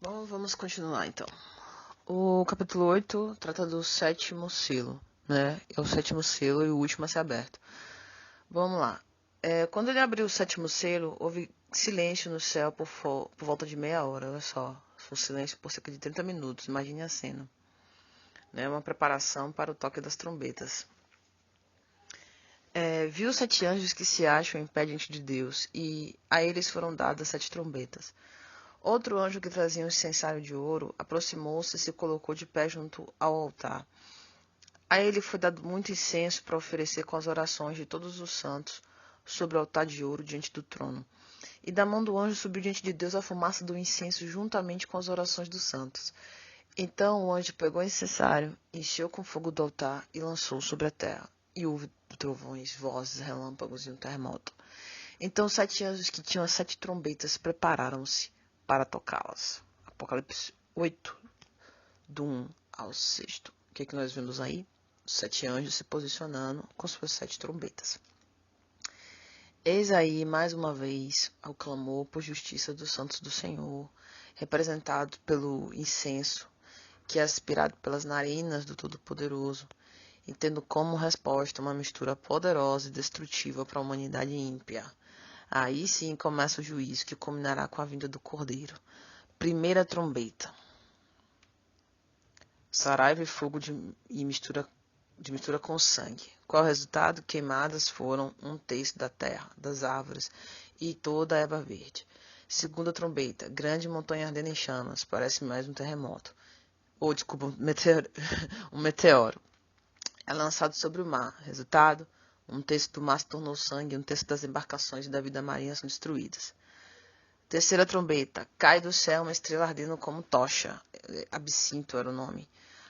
Bom, vamos continuar então. O capítulo 8 trata do sétimo selo, né? É o sétimo selo e o último a ser aberto. Vamos lá. Quando ele abriu o sétimo selo, houve silêncio no céu por volta de meia hora, olha só. Foi silêncio por cerca de 30 minutos, imagine a cena. Né? Uma preparação para o toque das trombetas. Viu 7 anjos que se acham em pé diante de Deus, e a eles foram dadas 7 trombetas. Outro anjo que trazia um incensário de ouro aproximou-se e se colocou de pé junto ao altar. A ele foi dado muito incenso para oferecer com as orações de todos os santos sobre o altar de ouro diante do trono. E da mão do anjo subiu diante de Deus a fumaça do incenso juntamente com as orações dos santos. Então o anjo pegou o incensário, encheu com fogo do altar e lançou sobre a terra. E houve trovões, vozes, relâmpagos e um terremoto. Então os 7 anjos que tinham as 7 trombetas prepararam-se para tocá-las. Apocalipse 8, do 1 ao 6. O que é que nós vemos aí? Os 7 anjos se posicionando com suas 7 trombetas. Eis aí, mais uma vez, o clamor por justiça dos santos do Senhor, representado pelo incenso, que é aspirado pelas narinas do Todo-Poderoso, e tendo como resposta uma mistura poderosa e destrutiva para a humanidade ímpia. Aí sim começa o juízo, que culminará com a vinda do Cordeiro. Primeira trombeta. Saraiva e fogo de mistura com sangue. Qual é o resultado? Queimadas foram 1/3 da terra, das árvores e toda a erva verde. Segunda trombeta. Grande montanha ardendo em chamas. Parece mais um terremoto. Ou, desculpa, um meteoro. É lançado sobre o mar. Resultado? 1/3 do mar se tornou sangue e 1/3 das embarcações da vida marinha são destruídas. Terceira trombeta. Cai do céu uma estrela ardendo como tocha. Absinto era o nome.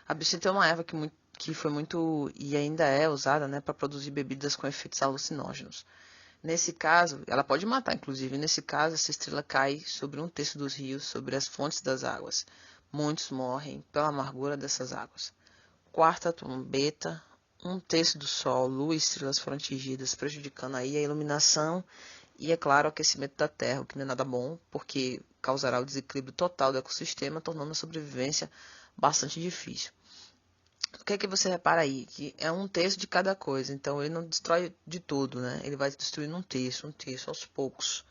Absinto é uma erva que foi muito e ainda é usada, né, para produzir bebidas com efeitos alucinógenos. Nesse caso, ela pode matar, inclusive. Nesse caso, essa estrela cai sobre 1/3 dos rios, sobre as fontes das águas. Muitos morrem pela amargura dessas águas. Quarta trombeta. 1/3 do sol, lua e estrelas foram atingidas, prejudicando aí a iluminação e, é claro, o aquecimento da Terra, o que não é nada bom, porque causará o desequilíbrio total do ecossistema, tornando a sobrevivência bastante difícil. O que é que você repara aí? Que é 1/3 de cada coisa, então ele não destrói de tudo, né? Ele vai destruindo 1/3 aos poucos.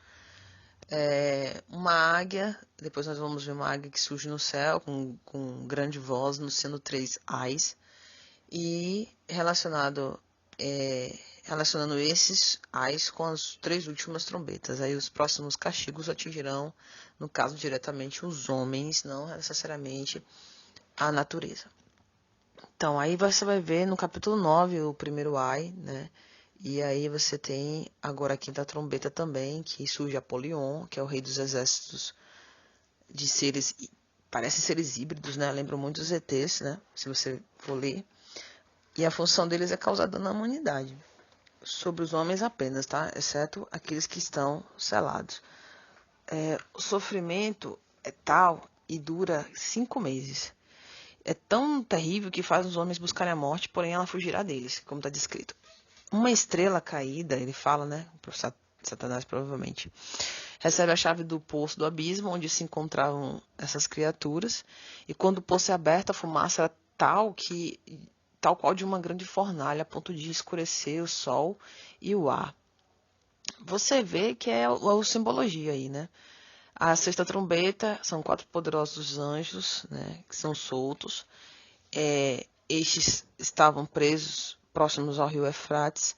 Uma águia, depois nós vamos ver uma águia que surge no céu com grande voz, anunciando 3 ais. E relacionando esses ais com as 3 últimas trombetas. Aí os próximos castigos atingirão, no caso, diretamente os homens, não necessariamente a natureza. Então, aí você vai ver no capítulo 9 o primeiro ai, né? E aí você tem agora a quinta trombeta também, que surge Apolion, que é o rei dos exércitos de seres, parecem seres híbridos, né? Lembram muito os ETs, né? Se você for ler. E a função deles é causar dano à humanidade. Sobre os homens apenas, tá? Exceto aqueles que estão selados. O sofrimento é tal e dura 5 meses. É tão terrível que faz os homens buscarem a morte, porém ela fugirá deles, como está descrito. Uma estrela caída, ele fala, né? Satanás provavelmente, recebe a chave do poço do abismo, onde se encontravam essas criaturas. E quando o poço é aberto, a fumaça era tal qual de uma grande fornalha, a ponto de escurecer o sol e o ar. Você vê que é a simbologia aí, né? A sexta trombeta são 4 poderosos anjos, né, que são soltos. Estes estavam presos próximos ao rio Eufrates.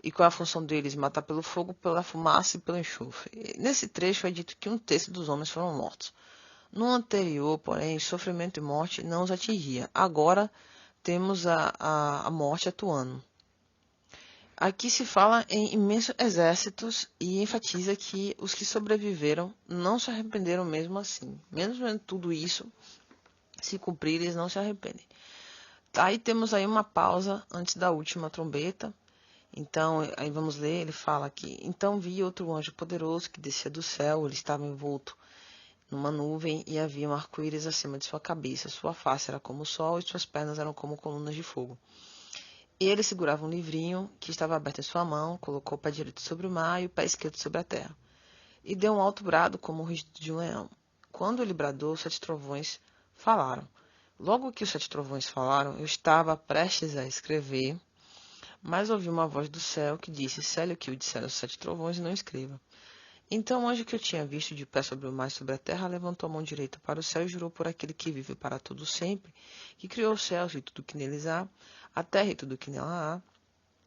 E qual é a função deles? Matar pelo fogo, pela fumaça e pelo enxofre. Nesse trecho é dito que 1/3 dos homens foram mortos. No anterior, porém, sofrimento e morte não os atingia. Agora temos a morte atuando. Aqui se fala em imensos exércitos e enfatiza que os que sobreviveram não se arrependeram mesmo assim. Mesmo vendo tudo isso se cumprir, eles não se arrependem. Aí temos aí uma pausa antes da última trombeta. Então, aí vamos ler, ele fala aqui. Então vi outro anjo poderoso que descia do céu, ele estava envolto numa nuvem e havia um arco-íris acima de sua cabeça. Sua face era como o sol e suas pernas eram como colunas de fogo. Ele segurava um livrinho que estava aberto em sua mão, colocou o pé direito sobre o mar e o pé esquerdo sobre a terra. E deu um alto brado como o rugido de um leão. Quando ele bradou, os 7 trovões falaram. Logo que os 7 trovões falaram, eu estava prestes a escrever, mas ouvi uma voz do céu que disse: cele o que o disseram os 7 trovões e não escreva. Então o anjo que eu tinha visto de pé sobre o mar e sobre a terra levantou a mão direita para o céu e jurou por aquele que vive para todo sempre, que criou os céus e tudo que neles há, a terra e tudo que nela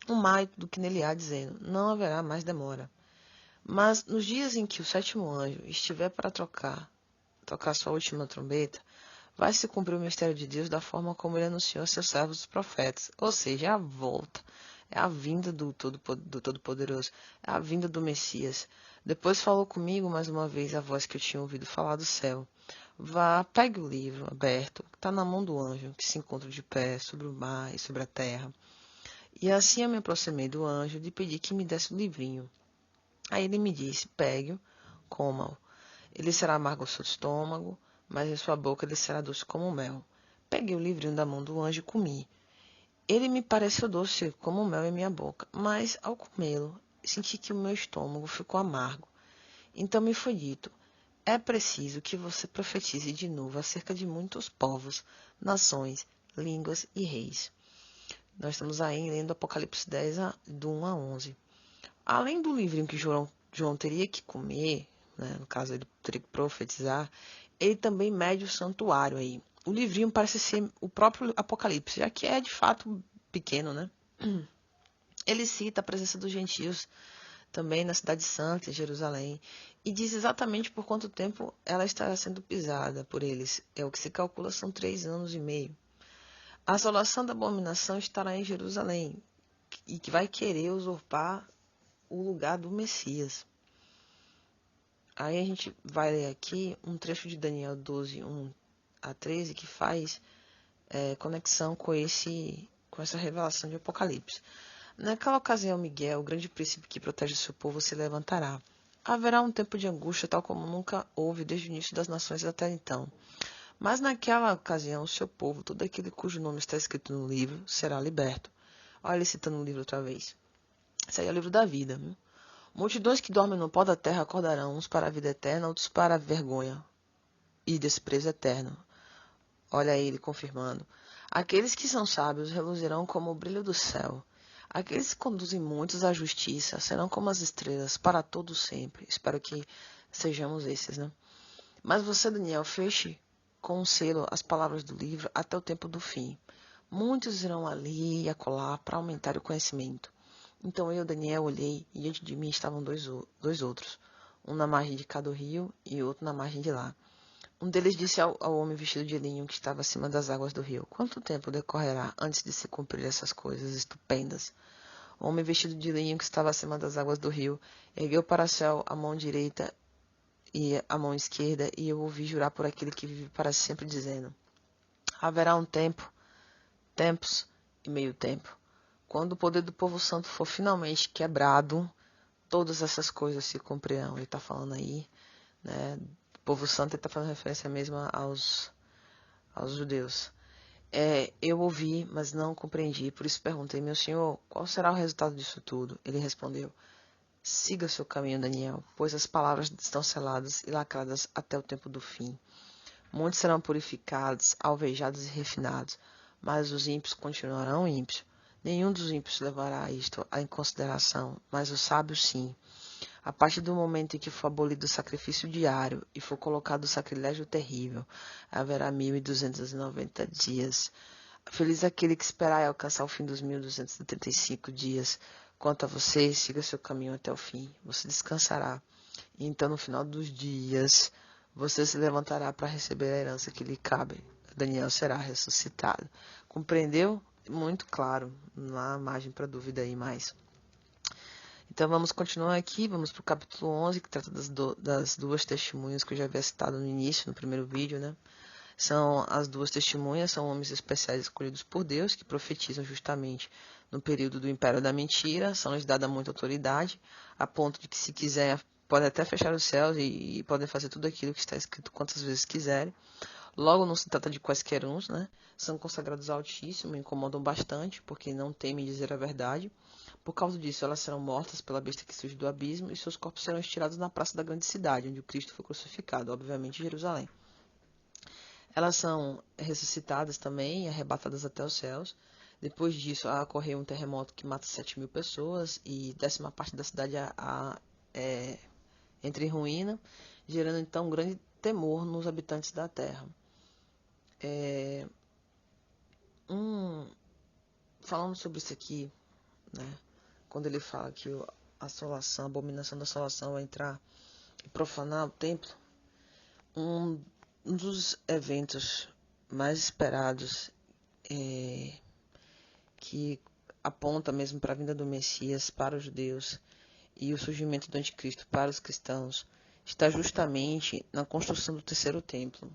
há, o mar e tudo que nele há, dizendo: não haverá mais demora. Mas nos dias em que o 7º anjo estiver para tocar sua última trombeta, vai se cumprir o mistério de Deus da forma como ele anunciou a seus servos os profetas, ou seja, é a volta, é a vinda do Todo-Poderoso, é a vinda do Messias. Depois falou comigo mais uma vez a voz que eu tinha ouvido falar do céu. Vá, pegue o livro aberto, que está na mão do anjo, que se encontra de pé sobre o mar e sobre a terra. E assim eu me aproximei do anjo e lhe pedi que me desse o livrinho. Aí ele me disse: pegue-o, coma-o. Ele será amargo ao seu estômago, mas em sua boca ele será doce como mel. Peguei o livrinho da mão do anjo e comi. Ele me pareceu doce como mel em minha boca, mas ao comê-lo, senti que o meu estômago ficou amargo. Então me foi dito: é preciso que você profetize de novo acerca de muitos povos, nações, línguas e reis. Nós estamos aí lendo Apocalipse 10, do 1 a 11. Além do livrinho que João teria que comer, né, no caso ele teria que profetizar, ele também mede o santuário aí. O livrinho parece ser o próprio Apocalipse, já que é de fato pequeno, né? Ele cita a presença dos gentios também na Cidade Santa, em Jerusalém, e diz exatamente por quanto tempo ela estará sendo pisada por eles. É o que se calcula, são 3 anos e meio. A assolação da abominação estará em Jerusalém, e que vai querer usurpar o lugar do Messias. Aí a gente vai ler aqui um trecho de Daniel 12, 1 a 13, que faz conexão com essa revelação de Apocalipse. Naquela ocasião, Miguel, o grande príncipe que protege seu povo, se levantará. Haverá um tempo de angústia, tal como nunca houve desde o início das nações até então. Mas naquela ocasião, o seu povo, todo aquele cujo nome está escrito no livro, será liberto. Olha ele citando o livro outra vez. Esse aí é o livro da vida. Viu? Multidões que dormem no pó da terra acordarão, uns para a vida eterna, outros para a vergonha e desprezo eterno. Olha ele confirmando. Aqueles que são sábios reluzirão como o brilho do céu. Aqueles que conduzem muitos à justiça serão como as estrelas para todo sempre. Espero que sejamos esses, né? Mas você, Daniel, feche com um selo as palavras do livro até o tempo do fim. Muitos irão ali e acolá para aumentar o conhecimento. Então eu, Daniel, olhei e diante de mim estavam dois outros, um na margem de cada rio e outro na margem de lá. Um deles disse ao homem vestido de linho que estava acima das águas do rio: quanto tempo decorrerá antes de se cumprir essas coisas estupendas? O homem vestido de linho que estava acima das águas do rio ergueu para o céu a mão direita e a mão esquerda, e eu ouvi jurar por aquele que vive para sempre, dizendo: haverá um tempo, tempos e meio tempo. Quando o poder do povo santo for finalmente quebrado, todas essas coisas se cumprirão. Ele está falando aí, né? O povo santo está fazendo referência mesmo aos judeus. Eu ouvi, mas não compreendi, por isso perguntei: meu senhor, qual será o resultado disso tudo? Ele respondeu: siga seu caminho, Daniel, pois as palavras estão seladas e lacradas até o tempo do fim. Muitos serão purificados, alvejados e refinados, mas os ímpios continuarão ímpios. Nenhum dos ímpios levará isto em consideração, mas os sábios sim. A partir do momento em que for abolido o sacrifício diário e for colocado o sacrilégio terrível, haverá 1290 dias. Feliz aquele que esperar e alcançar o fim dos 1235 dias. Quanto a você, siga seu caminho até o fim. Você descansará. E então, no final dos dias, você se levantará para receber a herança que lhe cabe. Daniel será ressuscitado. Compreendeu? Muito claro. Não há margem para dúvida aí mais. Então vamos continuar aqui, vamos para o capítulo 11, que trata das duas testemunhas que eu já havia citado no início, no primeiro vídeo, né? São as duas testemunhas, são homens especiais escolhidos por Deus, que profetizam justamente no período do Império da Mentira, são-lhes dada muita autoridade, a ponto de que, se quiser, podem até fechar os céus e podem fazer tudo aquilo que está escrito quantas vezes quiserem. Logo, não se trata de quaisquer uns, né? São consagrados ao Altíssimo, incomodam bastante, porque não temem dizer a verdade. Por causa disso, elas serão mortas pela besta que surge do abismo, e seus corpos serão estirados na praça da grande cidade, onde o Cristo foi crucificado, obviamente em Jerusalém. Elas são ressuscitadas também e arrebatadas até os céus. Depois disso, ocorreu um terremoto que mata 7.000 pessoas e 10ª parte da cidade entra em ruína, gerando então um grande temor nos habitantes da terra. Falando sobre isso aqui, né, quando ele fala que a abominação da assolação vai entrar e profanar o templo, um dos eventos mais esperados que aponta mesmo para a vinda do Messias para os judeus e o surgimento do anticristo para os cristãos está justamente na construção do terceiro templo.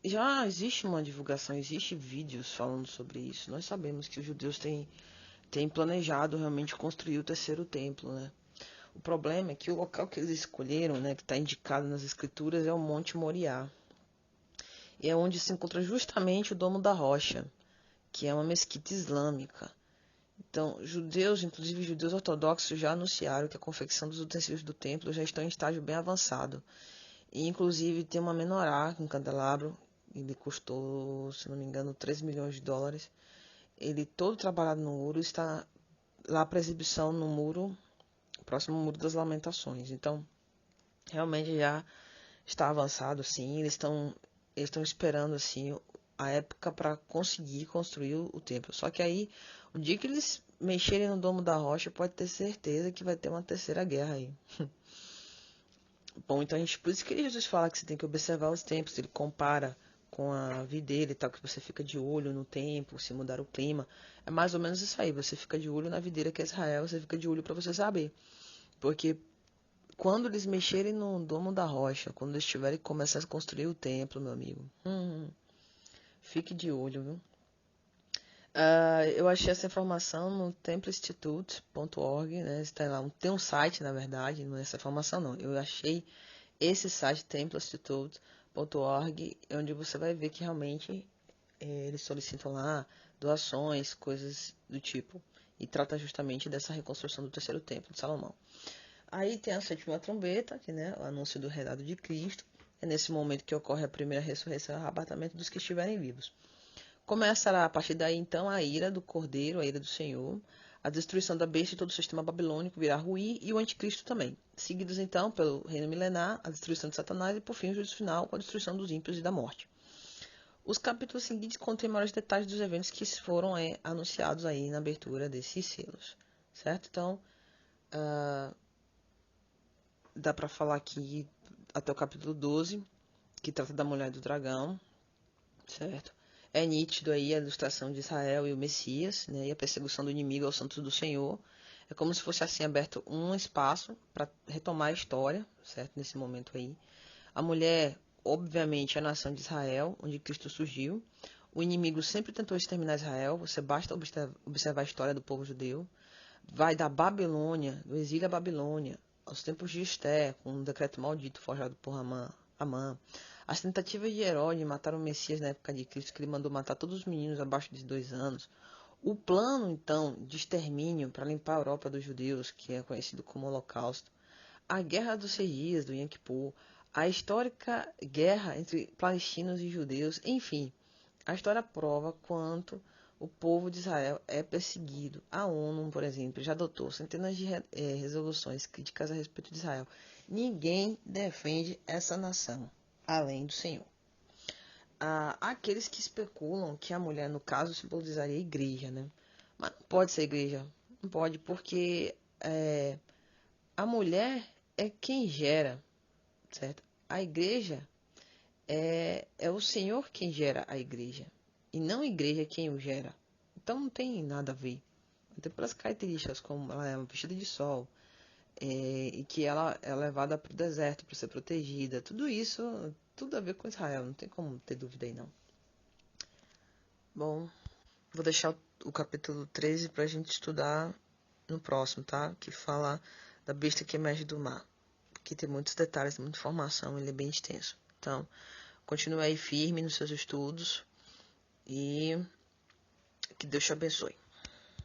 Já existe uma divulgação, existem vídeos falando sobre isso. Nós sabemos que os judeus têm planejado realmente construir o terceiro templo, né? O problema é que o local que eles escolheram, né, que está indicado nas escrituras, é o Monte Moriá. E é onde se encontra justamente o Domo da Rocha, que é uma mesquita islâmica. Então, judeus, inclusive judeus ortodoxos, já anunciaram que a confecção dos utensílios do templo já estão em estágio bem avançado. E, inclusive, tem uma menorá, um candelabro, ele custou, se não me engano, 3 milhões de dólares. Ele todo trabalhado no ouro, está lá para exibição no muro, próximo ao Muro das Lamentações. Então, realmente já está avançado, sim. Eles estão esperando, assim, a época para conseguir construir o templo. Só que aí, o dia que eles mexerem no Domo da Rocha, pode ter certeza que vai ter uma terceira guerra aí. Bom, então por isso que Jesus fala que você tem que observar os tempos. Ele compara com a videira e tal, que você fica de olho no tempo, se mudar o clima. É mais ou menos isso aí. Você fica de olho na videira que é Israel, você fica de olho para você saber. Porque quando eles mexerem no Domo da Rocha, quando eles tiverem que começar a construir o templo, meu amigo, fique de olho, viu? Eu achei essa informação no templeinstitute.org, né? Está lá, tem um site, na verdade, não é essa informação não. Eu achei esse site, templeinstitute.org, onde você vai ver que realmente eles solicitam lá doações, coisas do tipo, e trata justamente dessa reconstrução do terceiro templo de Salomão. Aí tem a 7ª trombeta, que, né, o anúncio do reinado de Cristo. É nesse momento que ocorre a primeira ressurreição e arrebatamento dos que estiverem vivos. Começará a partir daí, então, a ira do Cordeiro, a ira do Senhor, a destruição da besta e todo o sistema babilônico virá ruir, e o anticristo também. Seguidos, então, pelo reino milenar, a destruição de Satanás e, por fim, o juízo final com a destruição dos ímpios e da morte. Os capítulos seguintes contêm maiores detalhes dos eventos que foram anunciados aí na abertura desses selos, certo? Então, dá para falar aqui até o capítulo 12, que trata da mulher do dragão, certo? É nítido aí a ilustração de Israel e o Messias, né, e a perseguição do inimigo aos santos do Senhor. É como se fosse assim aberto um espaço para retomar a história, certo? Nesse momento aí. A mulher, obviamente, é a nação de Israel, onde Cristo surgiu. O inimigo sempre tentou exterminar Israel, você basta observar a história do povo judeu. Vai da Babilônia, do exílio à Babilônia, aos tempos de Esté, com um decreto maldito forjado por Amã. As tentativas de Herodes de matar o Messias na época de Cristo, que ele mandou matar todos os meninos abaixo de 2 anos. O plano, então, de extermínio para limpar a Europa dos judeus, que é conhecido como Holocausto. A Guerra dos 6 Dias, do Yom Kippur. A histórica guerra entre palestinos e judeus. Enfim, a história prova quanto o povo de Israel é perseguido. A ONU, por exemplo, já adotou centenas de resoluções críticas a respeito de Israel. Ninguém defende essa nação, além do Senhor. Há aqueles que especulam que a mulher, no caso, simbolizaria a igreja, né? Mas não pode ser igreja. Não pode, porque a mulher é quem gera, certo? A igreja é o Senhor quem gera a igreja. E não a igreja quem o gera. Então não tem nada a ver. Até pelas características, como ela é uma vestida de sol, e que ela é levada para o deserto para ser protegida. Tudo isso, tudo a ver com Israel. Não tem como ter dúvida aí, não. Bom, vou deixar o capítulo 13 para a gente estudar no próximo, tá? Que fala da besta que emerge do mar. que tem muitos detalhes, muita informação, ele é bem extenso. Então, continue aí firme nos seus estudos e que Deus te abençoe.